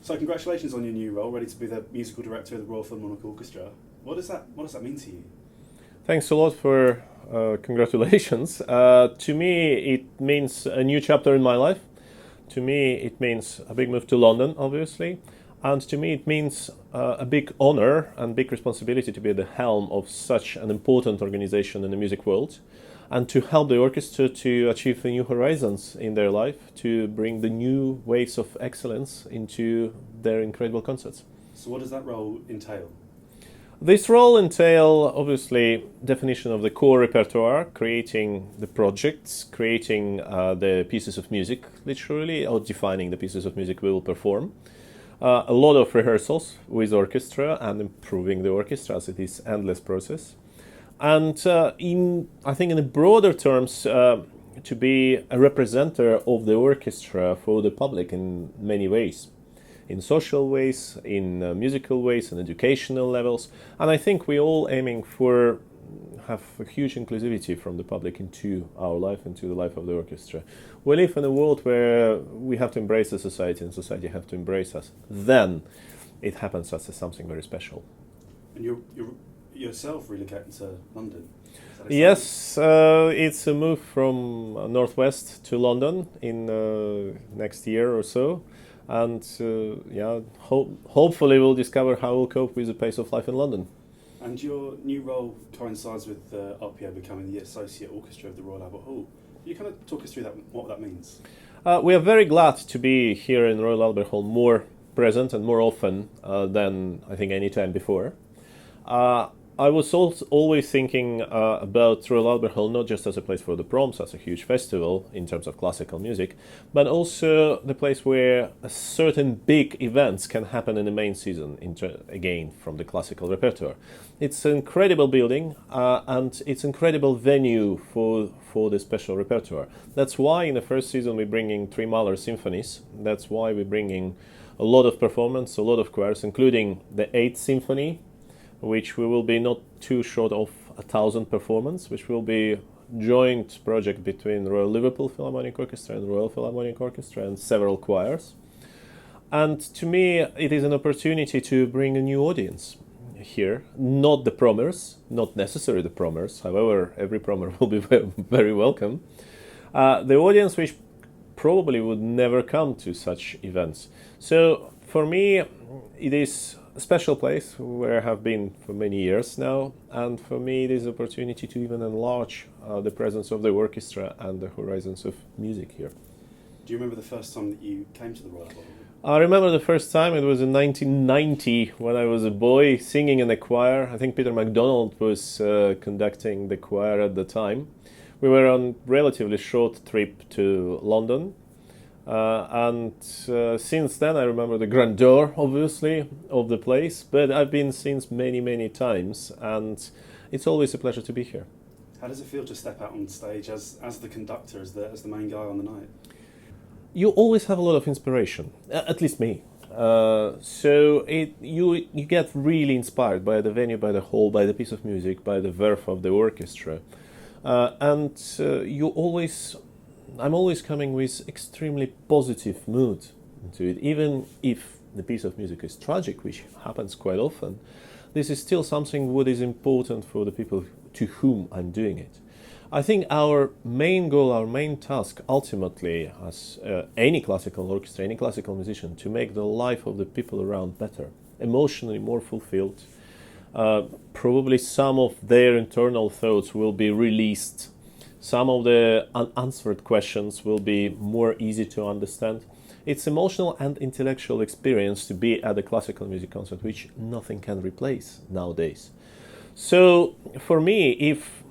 So congratulations on your new role, ready to be the musical director of the Royal Philharmonic Orchestra. What does that mean to you? Thanks a lot for congratulations. To me, it means a new chapter in my life. To me, it means a big move to London, obviously. And to me, it means a big honor and big responsibility to be at the helm of such an important organization in the music world and to help the orchestra to achieve new horizons in their life, to bring the new waves of excellence into their incredible concerts. So what does that role entail? This role entail, obviously, definition of the core repertoire, creating the projects, creating the pieces of music, literally, or defining the pieces of music we will perform. A lot of rehearsals with orchestra and improving the orchestra, as it is endless process. And I think in the broader terms, to be a representative of the orchestra for the public in many ways. In social ways, in musical ways, and educational levels. And I think we're all aiming for have a huge inclusivity from the public into our life, into the life of the orchestra. We live in a world where we have to embrace the society and society have to embrace us. Then it happens as something very special. And you're yourself relocating to London? Yes, it's a move from Northwest to London in next year or so. And hopefully we'll discover how we'll cope with the pace of life in London. And your new role coincides with the RPO becoming the Associate Orchestra of the Royal Albert Hall. Can you kind of talk us through what that means? We are very glad to be here in Royal Albert Hall more present and more often than I think any time before. I was always thinking about Royal Albert Hall not just as a place for the Proms, as a huge festival in terms of classical music, but also the place where certain big events can happen in the main season, again, from the classical repertoire. It's an incredible building and it's an incredible venue for the special repertoire. That's why in the first season we're bringing 3 Mahler symphonies. That's why we're bringing a lot of performance, a lot of choirs, including the 8th Symphony, which we will be not too short of 1,000 performance, which will be a joint project between the Royal Liverpool Philharmonic Orchestra and the Royal Philharmonic Orchestra and several choirs. And to me, it is an opportunity to bring a new audience here, not the promers, not necessarily the promers, however, every promer will be very welcome. The audience which probably would never come to such events. So for me, it is a special place where I have been for many years now, and for me it is an opportunity to even enlarge the presence of the orchestra and the horizons of music here. Do you remember the first time that you came to the Royal Albert Hall? I remember the first time, it was in 1990 when I was a boy singing in a choir. I think Peter MacDonald was conducting the choir at the time. We were on a relatively short trip to London. And since then I remember the grandeur, obviously, of the place, but I've been since many times, and it's always a pleasure to be here. How does it feel to step out on stage as the conductor, as the main guy on the night? You always have a lot of inspiration, at least me. So you get really inspired by the venue, by the hall, by the piece of music, by the verve of the orchestra, and I'm always coming with extremely positive mood into it. Even if the piece of music is tragic, which happens quite often, this is still something what is important for the people to whom I'm doing it. I think our main goal, our main task, ultimately, as any classical orchestra, any classical musician, to make the life of the people around better, emotionally more fulfilled. Probably some of their internal thoughts will be released. Some of the unanswered questions will be more easy to understand. It's emotional and intellectual experience to be at a classical music concert, which nothing can replace nowadays. So for me, if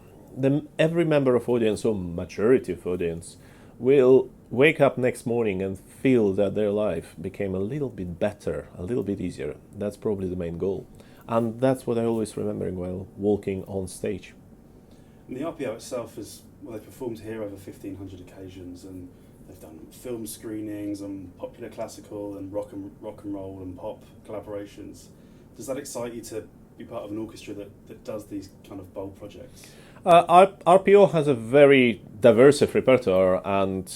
every member of audience or majority of audience will wake up next morning and feel that their life became a little bit better, a little bit easier, that's probably the main goal. And that's what I always remember while walking on stage. And the RPO itself they've performed here over 1,500 occasions, and they've done film screenings and popular classical and rock and roll and pop collaborations. Does that excite you to be part of an orchestra that does these kind of bold projects? RPO has a very diverse repertoire, and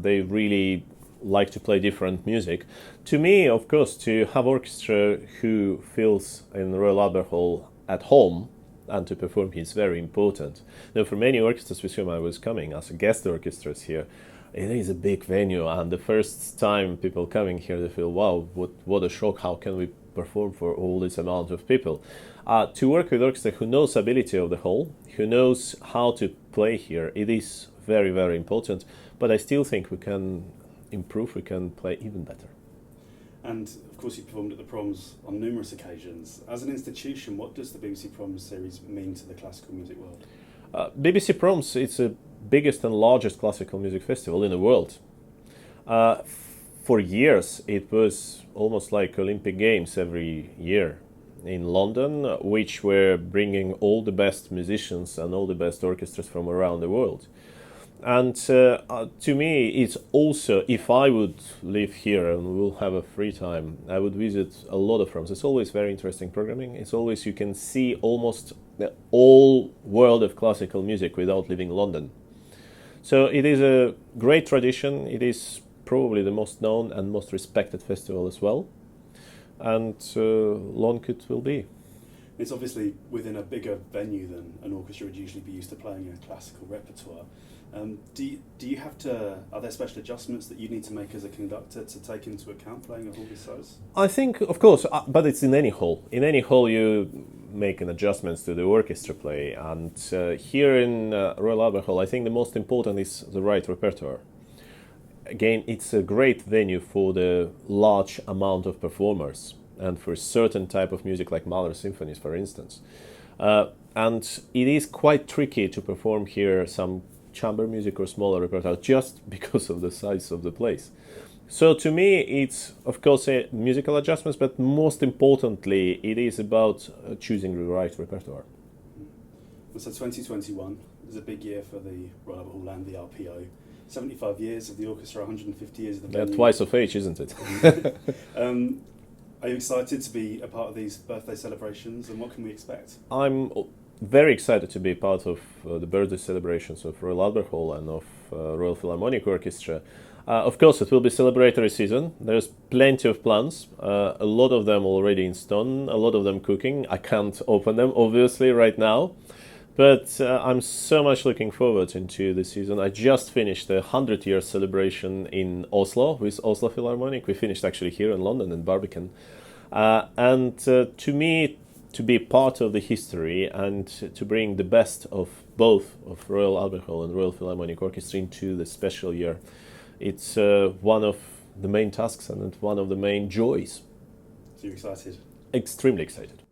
they really like to play different music. To me, of course, to have orchestra who feels in Royal Albert Hall at home and to perform here is very important. Now, for many orchestras with whom I was coming as a guest orchestras here, it is a big venue, and the first time people coming here, they feel, wow, what a shock, how can we perform for all this amount of people? To work with orchestra who knows ability of the whole, who knows how to play here, it is very, very important, but I still think we can improve, we can play even better. And of course you performed at the Proms on numerous occasions. As an institution, what does the BBC Proms series mean to the classical music world? BBC Proms, it's the biggest and largest classical music festival in the world. For years, it was almost like Olympic Games every year in London, which were bringing all the best musicians and all the best orchestras from around the world. And to me, it's also, if I would live here and we'll have a free time, I would visit a lot of Proms. It's always very interesting programming. It's always, you can see almost the whole world of classical music without leaving London. So it is a great tradition. It is probably the most known and most respected festival as well. And long it will be. It's obviously within a bigger venue than an orchestra would usually be used to playing a classical repertoire. Do you have to, are there special adjustments that you need to make as a conductor to take into account playing a hall this size? I think, of course, but it's in any hall. In any hall you make an adjustments to the orchestra play, and here in Royal Albert Hall I think the most important is the right repertoire. Again, it's a great venue for the large amount of performers and for certain type of music like Mahler symphonies, for instance. And it is quite tricky to perform here some chamber music or smaller repertoire just because of the size of the place. So to me, it's of course musical adjustments, but most importantly, it is about choosing the right repertoire. So 2021 is a big year for the Royal Albert Hall and the RPO. 75 years of the orchestra, 150 years of the venue. They're twice of age, isn't it? Are you excited to be a part of these birthday celebrations, and what can we expect? I'm very excited to be part of the birthday celebrations of Royal Albert Hall and of Royal Philharmonic Orchestra. Of course, it will be celebratory season. There's plenty of plans, a lot of them already in stone, a lot of them cooking. I can't open them, obviously, right now. But I'm so much looking forward into the season. I just finished the 100-year celebration in Oslo with Oslo Philharmonic. We finished actually here in London in Barbican. And to me, to be part of the history and to bring the best of both of Royal Albert Hall and Royal Philharmonic Orchestra into the special year, it's one of the main tasks and one of the main joys. So you're excited? Extremely excited.